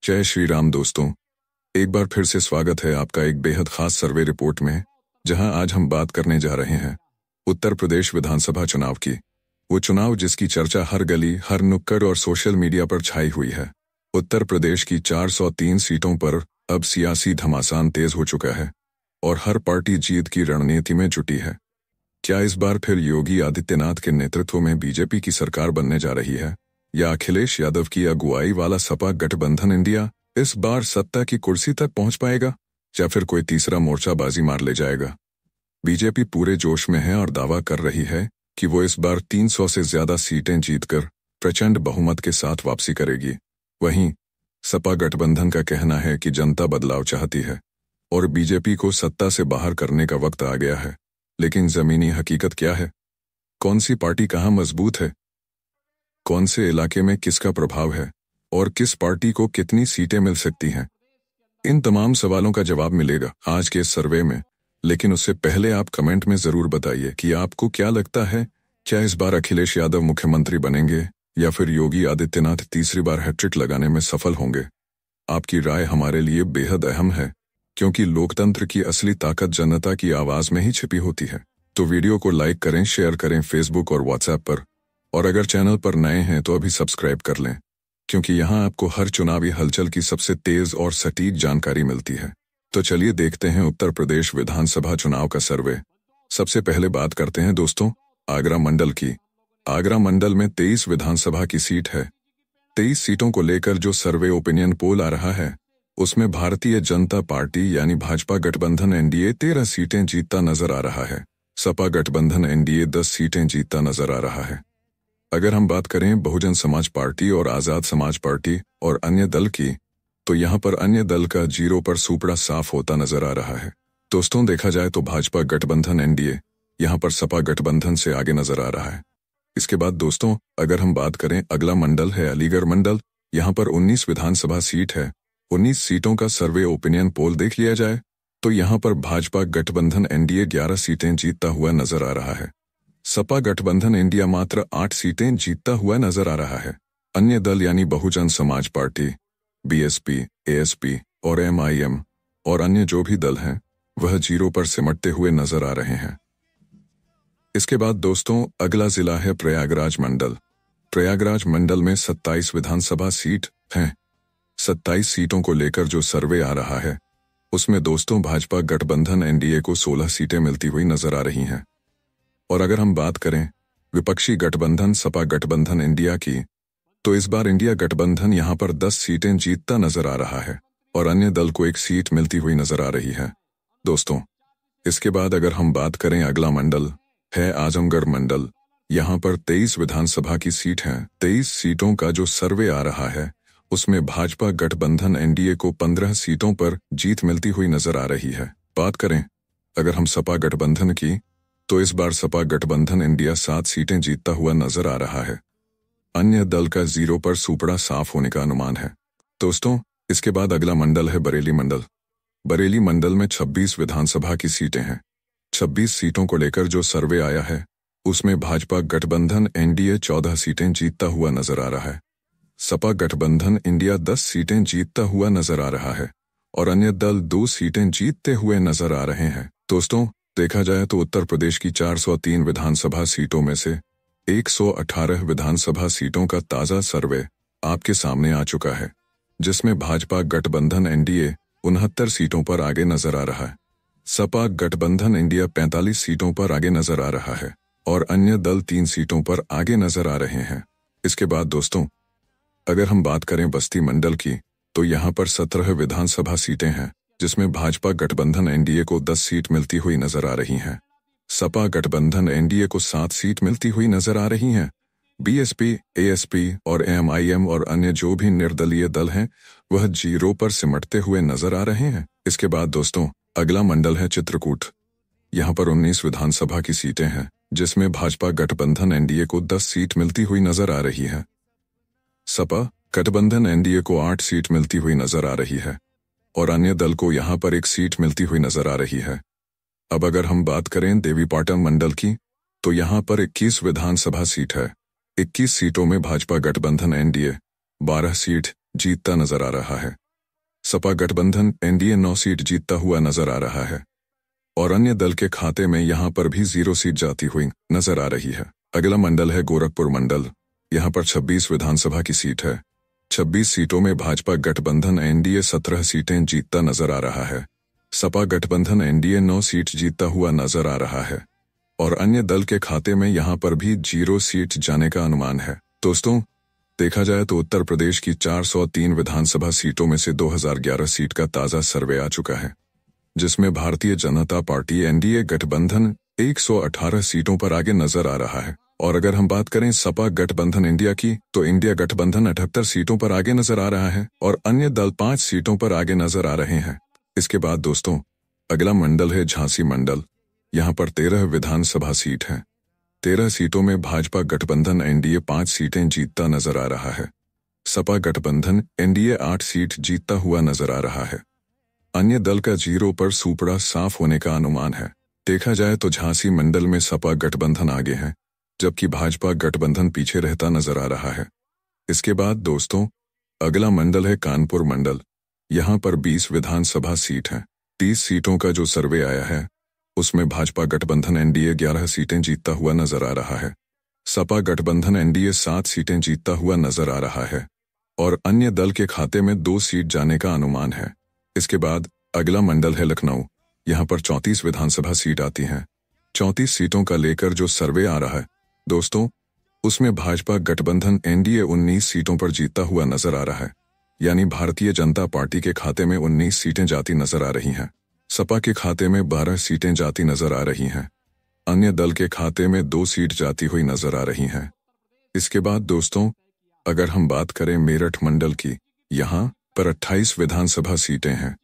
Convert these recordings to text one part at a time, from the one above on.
जय श्री राम दोस्तों, एक बार फिर से स्वागत है आपका एक बेहद खास सर्वे रिपोर्ट में, जहां आज हम बात करने जा रहे हैं उत्तर प्रदेश विधानसभा चुनाव की। वो चुनाव जिसकी चर्चा हर गली, हर नुक्कड़ और सोशल मीडिया पर छाई हुई है। उत्तर प्रदेश की 403 सीटों पर अब सियासी घमासान तेज हो चुका है और हर पार्टी जीत की रणनीति में जुटी है। क्या इस बार फिर योगी आदित्यनाथ के नेतृत्व में बीजेपी की सरकार बनने जा रही है, या अखिलेश यादव की अगुवाई वाला सपा गठबंधन इंडिया इस बार सत्ता की कुर्सी तक पहुंच पाएगा, या फिर कोई तीसरा मोर्चा बाजी मार ले जाएगा? बीजेपी पूरे जोश में है और दावा कर रही है कि वो इस बार 300 से ज्यादा सीटें जीतकर प्रचंड बहुमत के साथ वापसी करेगी। वहीं सपा गठबंधन का कहना है कि जनता बदलाव चाहती है और बीजेपी को सत्ता से बाहर करने का वक्त आ गया है। लेकिन जमीनी हकीकत क्या है? कौन सी पार्टी कहाँ मजबूत है, कौन से इलाके में किसका प्रभाव है और किस पार्टी को कितनी सीटें मिल सकती हैं? इन तमाम सवालों का जवाब मिलेगा आज के इस सर्वे में। लेकिन उससे पहले आप कमेंट में जरूर बताइए कि आपको क्या लगता है, क्या इस बार अखिलेश यादव मुख्यमंत्री बनेंगे या फिर योगी आदित्यनाथ तीसरी बार हैट्रिक लगाने में सफल होंगे? आपकी राय हमारे लिए बेहद अहम है, क्योंकि लोकतंत्र की असली ताकत जनता की आवाज में ही छिपी होती है। तो वीडियो को लाइक करें, शेयर करें फेसबुक और व्हाट्सएप पर, और अगर चैनल पर नए हैं तो अभी सब्सक्राइब कर लें, क्योंकि यहाँ आपको हर चुनावी हलचल की सबसे तेज और सटीक जानकारी मिलती है। तो चलिए देखते हैं उत्तर प्रदेश विधानसभा चुनाव का सर्वे। सबसे पहले बात करते हैं दोस्तों आगरा मंडल की। आगरा मंडल में 23 विधानसभा की सीट है। 23 सीटों को लेकर जो सर्वे ओपिनियन पोल आ रहा है, उसमें भारतीय जनता पार्टी यानी भाजपा गठबंधन एनडीए 13 सीटें जीतता नजर आ रहा है। सपा गठबंधन एनडीए 10 सीटें जीतता नजर आ रहा है। अगर हम बात करें बहुजन समाज पार्टी और आजाद समाज पार्टी और अन्य दल की, तो यहाँ पर अन्य दल का 0 पर सुपड़ा साफ होता नजर आ रहा है। दोस्तों देखा जाए तो भाजपा गठबंधन एनडीए यहाँ पर सपा गठबंधन से आगे नजर आ रहा है। इसके बाद दोस्तों अगर हम बात करें, अगला मंडल है अलीगढ़ मंडल। यहाँ पर 19 विधानसभा सीट है। 19 सीटों का सर्वे ओपिनियन पोल देख लिया जाए तो यहाँ पर भाजपा गठबंधन एनडीए 11 सीटें जीतता हुआ नजर आ रहा है। सपा गठबंधन इंडिया मात्र 8 सीटें जीतता हुआ नजर आ रहा है। अन्य दल यानी Bahujan Samaj party, BSP, ASP और एमआईएम और अन्य जो भी दल हैं, वह 0 पर सिमटते हुए नजर आ रहे हैं। इसके बाद दोस्तों अगला जिला है प्रयागराज मंडल। प्रयागराज मंडल में 27 विधानसभा सीट हैं। 27 सीटों को लेकर जो सर्वे आ रहा है, उसमें दोस्तों भाजपा गठबंधन एनडीए को 16 सीटें मिलती हुई नजर आ रही हैं। और अगर हम बात करें विपक्षी गठबंधन सपा गठबंधन इंडिया की, तो इस बार इंडिया गठबंधन यहां पर 10 सीटें जीतता नजर आ रहा है और अन्य दल को 1 सीट मिलती हुई नजर आ रही है। दोस्तों इसके बाद अगर हम बात करें, अगला मंडल है आजमगढ़ मंडल। यहां पर 23 विधानसभा की सीट है। 23 सीटों का जो सर्वे आ रहा है, उसमें भाजपा गठबंधन एनडीए को 15 सीटों पर जीत मिलती हुई नजर आ रही है। बात करें अगर हम सपा गठबंधन की, तो इस बार सपा गठबंधन इंडिया 7 सीटें जीतता हुआ नजर आ रहा है। अन्य दल का 0 पर सुपड़ा साफ होने का अनुमान है। दोस्तों इसके बाद अगला मंडल है बरेली मंडल। बरेली मंडल में 26 विधानसभा की सीटें हैं। 26 सीटों को लेकर जो सर्वे आया है, उसमें भाजपा गठबंधन एनडीए 14 सीटें जीतता हुआ नजर आ रहा है। सपा गठबंधन इंडिया 10 सीटें जीतता हुआ नजर आ रहा है और अन्य दल 2 सीटें जीतते हुए नजर आ रहे हैं। दोस्तों देखा जाए तो उत्तर प्रदेश की 403 विधानसभा सीटों में से 118 विधानसभा सीटों का ताजा सर्वे आपके सामने आ चुका है, जिसमें भाजपा गठबंधन एनडीए 69 सीटों पर आगे नजर आ रहा है। सपा गठबंधन इंडिया 45 सीटों पर आगे नजर आ रहा है और अन्य दल 3 सीटों पर आगे नजर आ रहे हैं। इसके बाद दोस्तों अगर हम बात करें बस्ती मंडल की, तो यहाँ पर 17 विधानसभा सीटें हैं, जिसमें भाजपा गठबंधन एनडीए को 10 सीट मिलती हुई नजर आ रही हैं। सपा गठबंधन एनडीए को 7 सीट मिलती हुई नजर आ रही हैं। बीएसपी, एएसपी और एमआईएम और अन्य जो भी निर्दलीय दल हैं, वह 0 पर सिमटते हुए नजर आ रहे हैं। इसके बाद दोस्तों अगला मंडल है चित्रकूट। यहाँ पर 19 विधानसभा की सीटें हैं, जिसमें भाजपा गठबंधन एनडीए को 10 सीट मिलती हुई नजर आ रही है। सपा गठबंधन एनडीए को 8 सीट मिलती हुई नजर आ रही है और अन्य दल को यहाँ पर 1 सीट मिलती हुई नजर आ रही है। अब अगर हम बात करें देवीपाटन मंडल की, तो यहाँ पर 21 विधानसभा सीट है। 21 सीटों में भाजपा गठबंधन एनडीए 12 सीट जीतता नजर आ रहा है। सपा गठबंधन एनडीए 9 सीट जीतता हुआ नजर आ रहा है और अन्य दल के खाते में यहां पर भी 0 सीट जाती हुई नजर आ रही है। अगला मंडल है गोरखपुर मंडल। यहां पर 26 विधानसभा की सीट है। 26 सीटों में भाजपा गठबंधन एनडीए 17 सीटें जीतता नजर आ रहा है। सपा गठबंधन एनडीए 9 सीट जीतता हुआ नजर आ रहा है और अन्य दल के खाते में यहां पर भी 0 सीट जाने का अनुमान है। दोस्तों, देखा जाए तो उत्तर प्रदेश की 403 विधानसभा सीटों में से 2011 सीट का ताजा सर्वे आ चुका है, जिसमें भारतीय जनता पार्टी एनडीए गठबंधन 118 सीटों पर आगे नजर आ रहा है। और अगर हम बात करें सपा गठबंधन इंडिया की, तो इंडिया गठबंधन 78 सीटों पर आगे नजर आ रहा है और अन्य दल 5 सीटों पर आगे नजर आ रहे हैं। इसके बाद दोस्तों, अगला मंडल है झांसी मंडल। यहां पर 13 विधानसभा सीट है। 13 सीटों में भाजपा गठबंधन एनडीए 5 सीटें जीतता नजर आ रहा है। सपा गठबंधन एनडीए 8 सीट जीतता हुआ नजर आ रहा है। अन्य दल का 0 पर सूपड़ा साफ होने का अनुमान है। देखा जाए तो झांसी मंडल में सपा गठबंधन आगे है, जबकि भाजपा गठबंधन पीछे रहता नजर आ रहा है। इसके बाद दोस्तों, अगला मंडल है कानपुर मंडल। यहां पर 20 विधानसभा सीट है। 30 सीटों का जो सर्वे आया है, उसमें भाजपा गठबंधन एनडीए 11 सीटें जीतता हुआ नजर आ रहा है। सपा गठबंधन एनडीए 7 सीटें जीतता हुआ नजर आ रहा है और अन्य दल के खाते में 2 सीट जाने का अनुमान है। इसके बाद अगला मंडल है लखनऊ। यहां पर 34 विधानसभा सीट आती हैं। 34 सीटों का लेकर जो सर्वे आ रहा है दोस्तों, उसमें भाजपा गठबंधन एनडीए 19 सीटों पर जीतता हुआ नजर आ रहा है, यानी भारतीय जनता पार्टी के खाते में 19 सीटें जाती नजर आ रही हैं। सपा के खाते में 12 सीटें जाती नजर आ रही हैं। अन्य दल के खाते में 2 सीट जाती हुई नजर आ रही हैं। इसके बाद दोस्तों, अगर हम बात करें मेरठ मंडल की, यहां पर 28 विधानसभा सीटें हैं।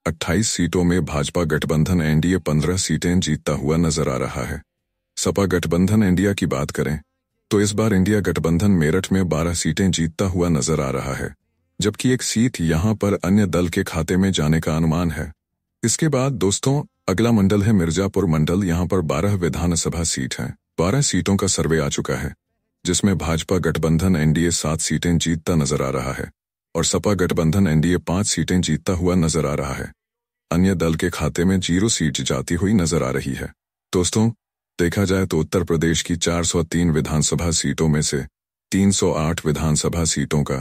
28 सीटों में भाजपा गठबंधन एनडीए 15 सीटें जीतता हुआ नजर आ रहा है। सपा गठबंधन इंडिया की बात करें तो इस बार इंडिया गठबंधन मेरठ में 12 सीटें जीतता हुआ नजर आ रहा है, जबकि 1 सीट यहां पर अन्य दल के खाते में जाने का अनुमान है। इसके बाद दोस्तों, अगला मंडल है मिर्जापुर मंडल। यहां पर 12 विधानसभा सीट हैं। 12 सीटों का सर्वे आ चुका है, जिसमें भाजपा गठबंधन एनडीए 7 सीटें जीतता नजर आ रहा है और सपा गठबंधन एनडीए 5 सीटें जीतता हुआ नजर आ रहा है। अन्य दल के खाते में 0 सीट जाती हुई नजर आ रही है। दोस्तों, देखा जाए तो उत्तर प्रदेश की 403 विधानसभा सीटों में से 308 विधानसभा सीटों का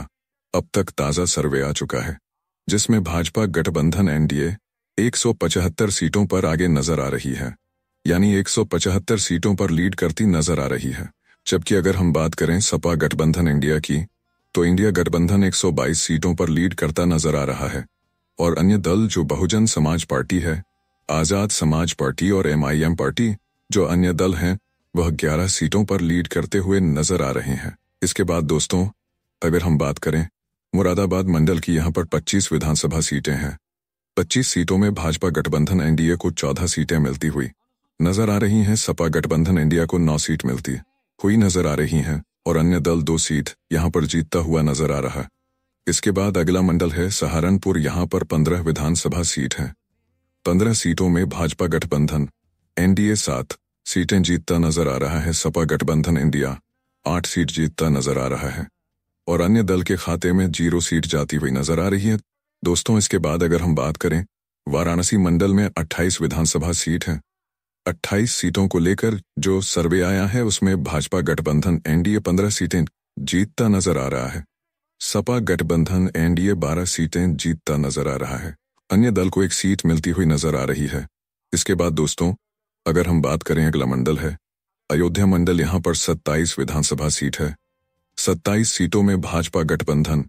अब तक ताजा सर्वे आ चुका है, जिसमें भाजपा गठबंधन एनडीए 175 सीटों पर आगे नजर आ रही है, यानी 175 सीटों पर लीड करती नजर आ रही है। जबकि अगर हम बात करें सपा गठबंधन इंडिया की, तो इंडिया गठबंधन 122 सीटों पर लीड करता नजर आ रहा है और अन्य दल जो बहुजन समाज पार्टी है, आजाद समाज पार्टी और एमआईएम पार्टी जो अन्य दल हैं, वह 11 सीटों पर लीड करते हुए नजर आ रहे हैं। इसके बाद दोस्तों, अगर हम बात करें मुरादाबाद मंडल की, यहां पर 25 विधानसभा सीटें हैं। 25 सीटों में भाजपा गठबंधन एनडीए को 14 सीटें मिलती हुई नजर आ रही हैं। सपा गठबंधन इंडिया को 9 सीट मिलती हुई नजर आ रही हैं और अन्य दल 2 सीट यहां पर जीतता हुआ नजर आ रहा है। इसके बाद अगला मंडल है सहारनपुर। यहां पर 15 विधानसभा सीट हैं। 15 सीटों में भाजपा गठबंधन एनडीए 7 सीटें जीतता नजर आ रहा है। सपा गठबंधन इंडिया 8 सीट जीतता नजर आ रहा है और अन्य दल के खाते में 0 सीट जाती हुई नजर आ रही है। दोस्तों, इसके बाद अगर हम बात करें वाराणसी मंडल में 28 विधानसभा सीट हैं। 28 सीटों को लेकर जो सर्वे आया है, उसमें भाजपा गठबंधन एनडीए 15 सीटें जीतता नजर आ रहा है। सपा गठबंधन एनडीए 12 सीटें जीतता नजर आ रहा है। अन्य दल को 1 सीट मिलती हुई नजर आ रही है। इसके बाद दोस्तों, अगर हम बात करें अगला मंडल है अयोध्या मंडल। यहां पर 27 विधानसभा सीट है। 27 सीटों में भाजपा गठबंधन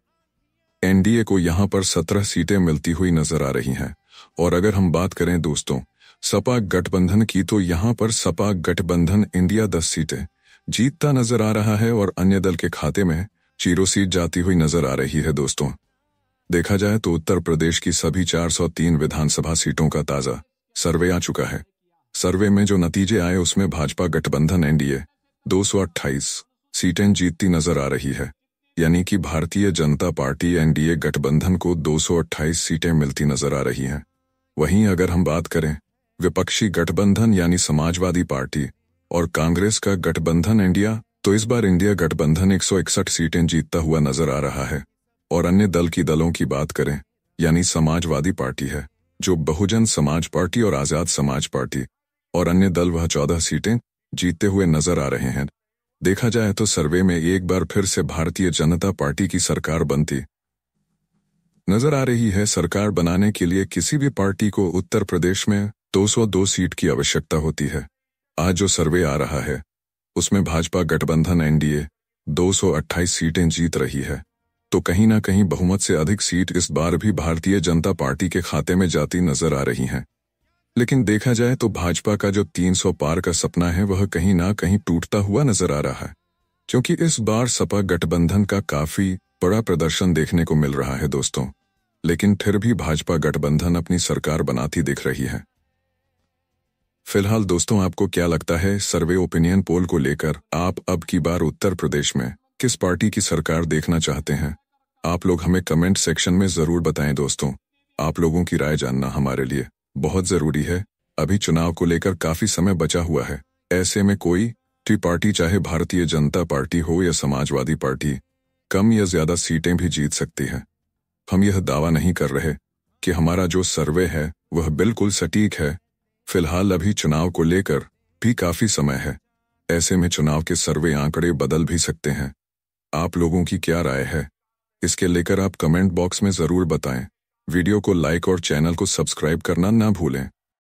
एनडीए को यहां पर 17 सीटें मिलती हुई नजर आ रही हैं और अगर हम बात करें दोस्तों सपा गठबंधन की, तो यहां पर सपा गठबंधन इंडिया 10 सीटें जीतता नजर आ रहा है और अन्य दल के खाते में 0 सीट जाती हुई नजर आ रही है। दोस्तों, देखा जाए तो उत्तर प्रदेश की सभी 403 विधानसभा सीटों का ताजा सर्वे आ चुका है। सर्वे में जो नतीजे आए, उसमें भाजपा गठबंधन एनडीए 228 सीटें जीतती नजर आ रही है, यानी कि भारतीय जनता पार्टी एनडीए गठबंधन को 228 सीटें मिलती नजर आ रही हैं। वहीं अगर हम बात करें विपक्षी गठबंधन यानी समाजवादी पार्टी और कांग्रेस का गठबंधन इंडिया, तो इस बार इंडिया गठबंधन 161 सीटें जीतता हुआ नजर आ रहा है और अन्य दल की दलों की बात करें, यानी समाजवादी पार्टी है, जो बहुजन समाज पार्टी और आज़ाद समाज पार्टी और अन्य दल वह 14 सीटें जीतते हुए नजर आ रहे हैं। देखा जाए तो सर्वे में एक बार फिर से भारतीय जनता पार्टी की सरकार बनती नजर आ रही है। सरकार बनाने के लिए किसी भी पार्टी को उत्तर प्रदेश में 202 सीट की आवश्यकता होती है। आज जो सर्वे आ रहा है उसमें भाजपा गठबंधन एनडीए 228 सीटें जीत रही है, तो कहीं ना कहीं बहुमत से अधिक सीट इस बार भी भारतीय जनता पार्टी के खाते में जाती नजर आ रही हैं। लेकिन देखा जाए तो भाजपा का जो 300 पार का सपना है वह कहीं ना कहीं टूटता हुआ नजर आ रहा है, क्योंकि इस बार सपा गठबंधन का काफी बड़ा प्रदर्शन देखने को मिल रहा है दोस्तों। लेकिन फिर भी भाजपा गठबंधन अपनी सरकार बनाती दिख रही है। फिलहाल दोस्तों, आपको क्या लगता है सर्वे ओपिनियन पोल को लेकर? आप अब की बार उत्तर प्रदेश में किस पार्टी की सरकार देखना चाहते हैं? आप लोग हमें कमेंट सेक्शन में जरूर बताएं दोस्तों। आप लोगों की राय जानना हमारे लिए बहुत जरूरी है। अभी चुनाव को लेकर काफी समय बचा हुआ है, ऐसे में कोई भी पार्टी, चाहे भारतीय जनता पार्टी हो या समाजवादी पार्टी, कम या ज्यादा सीटें भी जीत सकती है। हम यह दावा नहीं कर रहे कि हमारा जो सर्वे है वह बिल्कुल सटीक है। फिलहाल अभी चुनाव को लेकर भी काफी समय है, ऐसे में चुनाव के सर्वे आंकड़े बदल भी सकते हैं। आप लोगों की क्या राय है इसके लेकर आप कमेंट बॉक्स में जरूर बताएं। वीडियो को लाइक और चैनल को सब्सक्राइब करना ना भूलें।